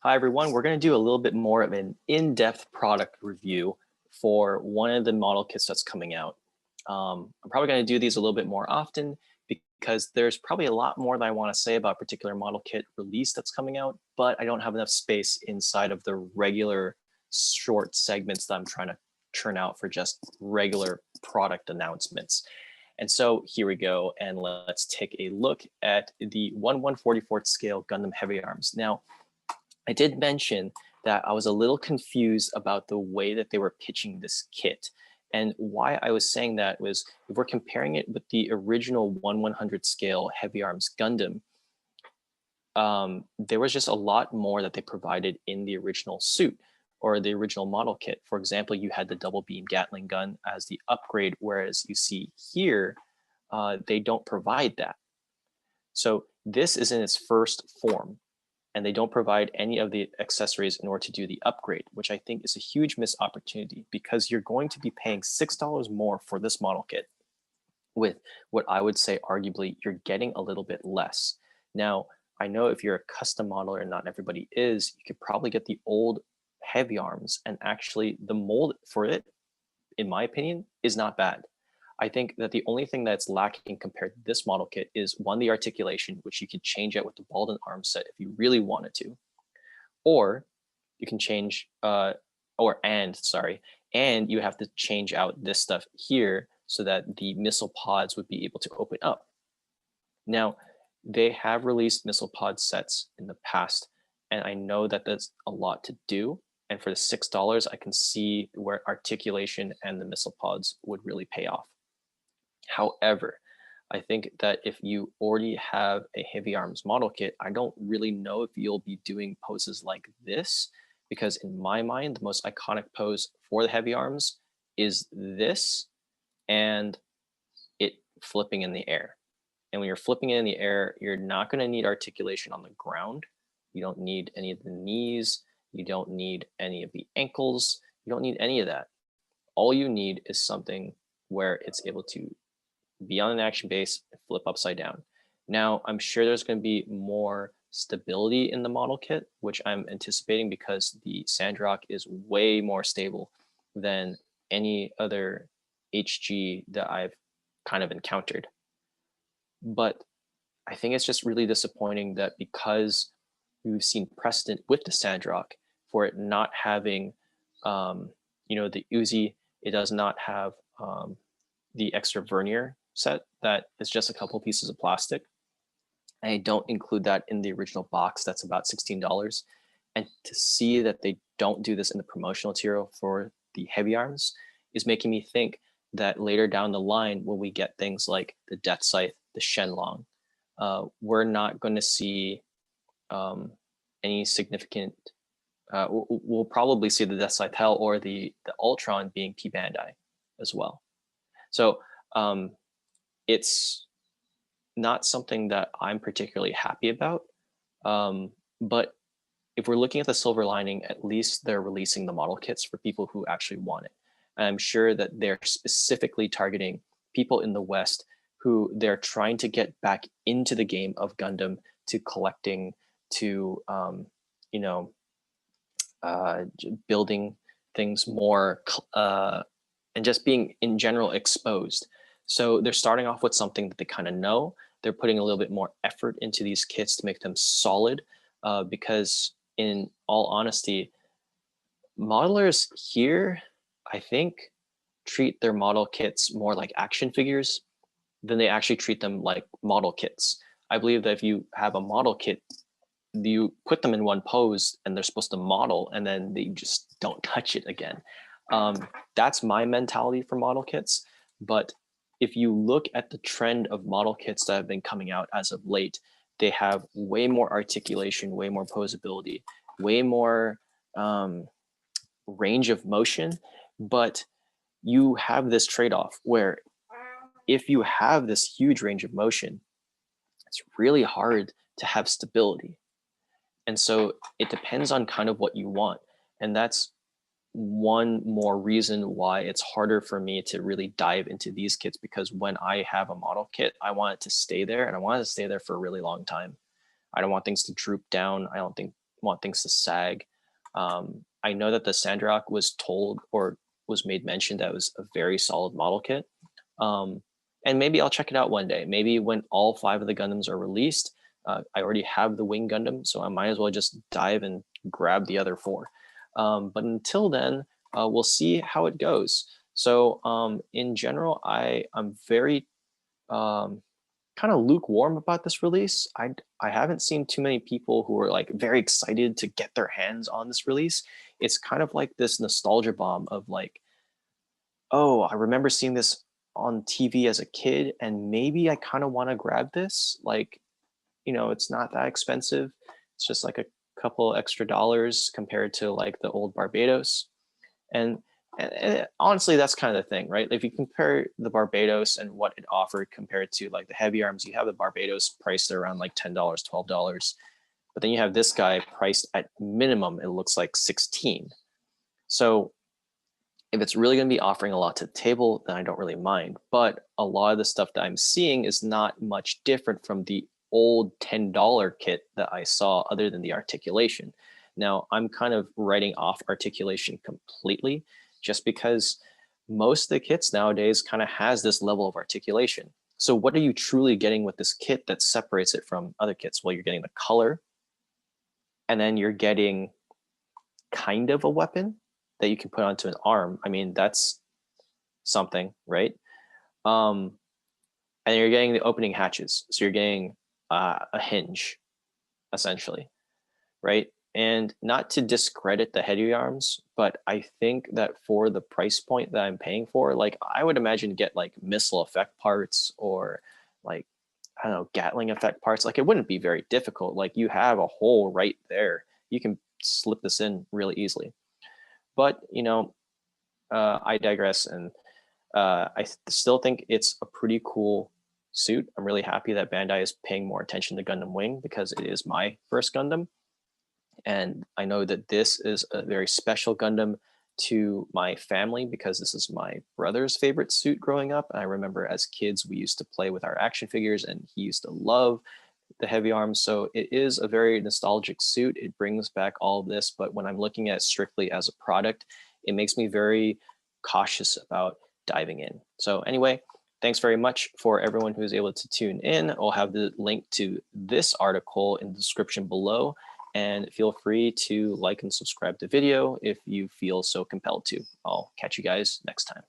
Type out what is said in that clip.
Hi, everyone. We're going to do a little bit more of an in-depth product review for one of the model kits that's coming out. I'm probably going to do these a little bit more often because there's probably a lot more that I want to say about a particular model kit release that's coming out, but I don't have enough space inside of the regular short segments that I'm trying to churn out for just regular product announcements. And so here we go, and let's take a look at the 1/144th scale Gundam Heavyarms. Now, I did mention that I was a little confused about the way that they were pitching this kit. And why I was saying that was if we're comparing it with the original 1/100 scale Heavyarms Gundam, there was just a lot more that they provided in the original suit or the original model kit. For example, you had the double beam Gatling gun as the upgrade, whereas you see here, they don't provide that. So this is in its first form, and they don't provide any of the accessories in order to do the upgrade, which I think is a huge missed opportunity because you're going to be paying $6 more for this model kit with what I would say arguably you're getting a little bit less. Now, I know if you're a custom modeler and not everybody is, you could probably get the old Heavyarms, and actually the mold for it, in my opinion, is not bad. I think that the only thing that's lacking compared to this model kit is one, the articulation, which you could change out with the ball and arm set if you really wanted to, or you can change, and you have to change out this stuff here so that the missile pods would be able to open up. Now, they have released missile pod sets in the past, and I know that that's a lot to do. And for the $6, I can see where articulation and the missile pods would really pay off. However, I think that if you already have a Heavyarms model kit, I don't really know if you'll be doing poses like this, because in my mind, the most iconic pose for the Heavyarms is this and it flipping in the air. And when you're flipping it in the air, you're not going to need articulation on the ground. You don't need any of the knees. You don't need any of the ankles. You don't need any of that. All you need is something where it's able to be on an action base and flip upside down. Now, I'm sure there's going to be more stability in the model kit, which I'm anticipating because the Sandrock is way more stable than any other HG that I've kind of encountered. But I think it's just really disappointing that because we've seen precedent with the Sandrock for it not having, the Uzi, it does not have the extra vernier set that is just a couple pieces of plastic. I don't include that in the original box. That's about $16. And to see that they don't do this in the promotional material for the Heavyarms is making me think that later down the line, when we get things like the Death Scythe, the Shenlong, we're not going to see any significant. We'll probably see the Death Scythe Hell or the Ultron being P Bandai as well. So it's not something that I'm particularly happy about. But if we're looking at the silver lining, at least they're releasing the model kits for people who actually want it. And I'm sure that they're specifically targeting people in the West who they're trying to get back into the game of Gundam, to collecting, to building things more, and just being in general exposed. So they're starting off with something that they kind of know. They're putting a little bit more effort into these kits to make them solid, because in all honesty, modelers here, I think, treat their model kits more like action figures than they actually treat them like model kits. I believe that if you have a model kit, you put them in one pose and they're supposed to model, and then they just don't touch it again. That's my mentality for model kits. But if you look at the trend of model kits that have been coming out as of late, they have way more articulation, way more posability, way more range of motion. But you have this trade-off where if you have this huge range of motion, it's really hard to have stability. And so it depends on kind of what you want. And that's one more reason why it's harder for me to really dive into these kits, because when I have a model kit, I want it to stay there, and I want it to stay there for a really long time. I don't want things to droop down. I don't think want things to sag. I know that the Sandrock was told or was made mention that it was a very solid model kit. And maybe I'll check it out one day. Maybe when all 5 of the Gundams are released, I already have the Wing Gundam, so I might as well just dive and grab the other 4. But until then, we'll see how it goes. So in general, I'm very kind of lukewarm about this release. I haven't seen too many people who are like very excited to get their hands on this release. It's kind of like this nostalgia bomb of like, oh, I remember seeing this on TV as a kid, and maybe I kind of want to grab this. Like, it's not that expensive. It's just like a couple extra dollars compared to like the old Barbados. And honestly, that's kind of the thing, right? If you compare the Barbados and what it offered compared to like the Heavyarms, you have the Barbados priced at around like $10, $12. But then you have this guy priced at minimum, it looks like 16. So if it's really going to be offering a lot to the table, then I don't really mind. But a lot of the stuff that I'm seeing is not much different from the old $10 kit that I saw, other than the articulation. Now, I'm kind of writing off articulation completely, just because most of the kits nowadays kind of has this level of articulation. So what are you truly getting with this kit that separates it from other kits? Well, you're getting the color, and then you're getting kind of a weapon that you can put onto an arm. I mean, that's something, right? And you're getting the opening hatches. So you're getting a hinge, essentially, right? And not to discredit the Heavyarms, but I think that for the price point that I'm paying for, like I would imagine get like missile effect parts or like, I don't know, Gatling effect parts. Like it wouldn't be very difficult. Like you have a hole right there. You can slip this in really easily. But, I digress. And I still think it's a pretty cool suit. I'm really happy that Bandai is paying more attention to Gundam Wing, because it is my first Gundam. And I know that this is a very special Gundam to my family, because this is my brother's favorite suit growing up. And I remember as kids, we used to play with our action figures, and he used to love the Heavyarms. So it is a very nostalgic suit. It brings back all of this. But when I'm looking at it strictly as a product, it makes me very cautious about diving in. So anyway, thanks very much for everyone who is able to tune in. I'll have the link to this article in the description below. And feel free to like and subscribe to the video if you feel so compelled to. I'll catch you guys next time.